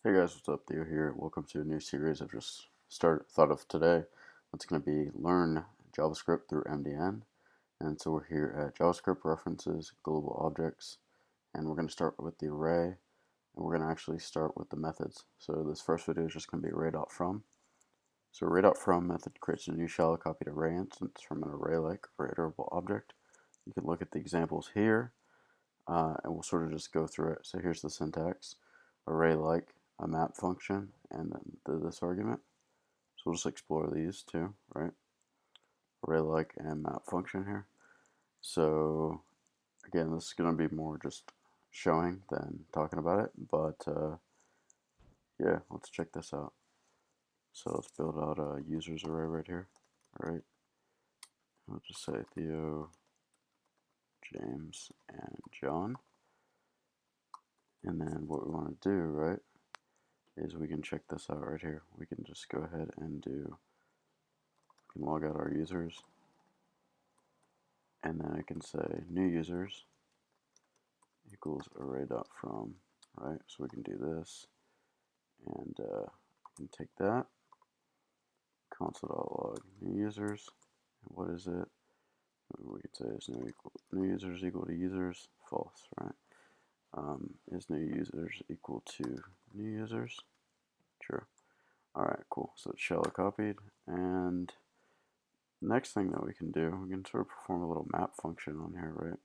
Hey guys, what's up? Theo here. Welcome to a new series I've just thought of today. It's going to be Learn JavaScript through MDN. And so we're here at JavaScript References, Global Objects, and we're going to start with the array, and we're going to actually start with the methods. So this first video is just going to be Array.from. So Array.from method creates a new shallow copied array instance from an array-like or iterable object. You can look at the examples here, and we'll sort of just go through it. So here's the syntax: array-like, a map function, and then this argument. So we'll just explore these two, right? Array-like and map function here. So again, this is going to be more just showing than talking about it, but yeah, let's check this out. So let's build out a users array right here, right? I'll just say Theo, James, and John. And then what we want to do, right, is we can check this out right here. We can just go ahead and we can log out our users, and then I can say new users equals array.from, right? So we can do this, and we can take that, console.log new users, and what is it? We could say is new users equal to users, false, right? Is new users equal to new users? True. Alright, cool. So it's shallow copied, and next thing that we can do, we can sort of perform a little map function on here, right?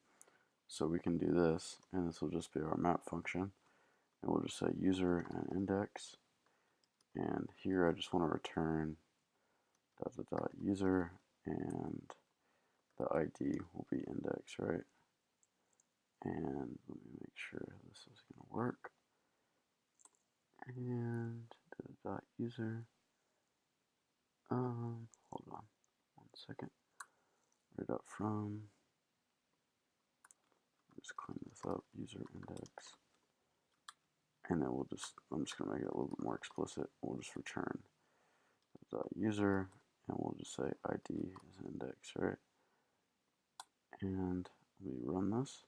So we can do this, and this will just be our map function, and we'll just say user and index, and here I just want to return user, and the ID will be index, right? And let me make sure this is going to work. And user. Hold on 1 second. Array.from. Just clean this up. User index. And then I'm just going to make it a little bit more explicit. We'll just return user, and we'll just say ID is index, right? And we run this.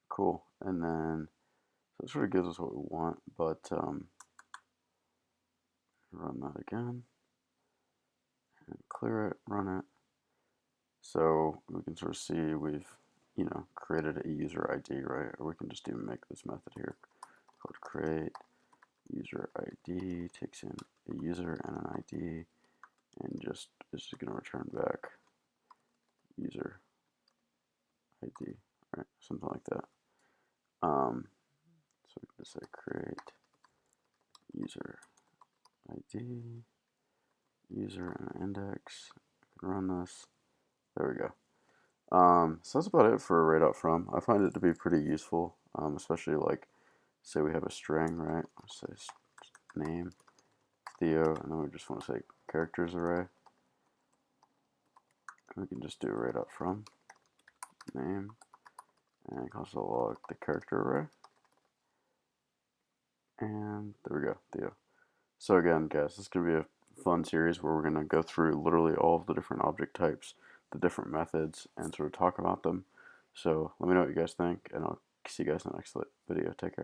Cool. And then, so it sort of gives us what we want, but run that again. And clear it, run it. So we can sort of see we've, created a user ID, right? Or we can just even make this method here called create user ID, takes in a user and an ID, and it's just going to return back user ID, right? Something like that. So we can just say create user ID, user and an index. I can run this. There we go. So that's about it for Array.from. I find it to be pretty useful, especially like, say we have a string, right? Let's say name, Theo, and then we just want to say characters array. We can just do Array.from name, and console log the character array. And there we go, Theo. So again, guys, this is going to be a fun series where we're going to go through literally all of the different object types, the different methods, and sort of talk about them. So let me know what you guys think, and I'll see you guys in the next video. Take care.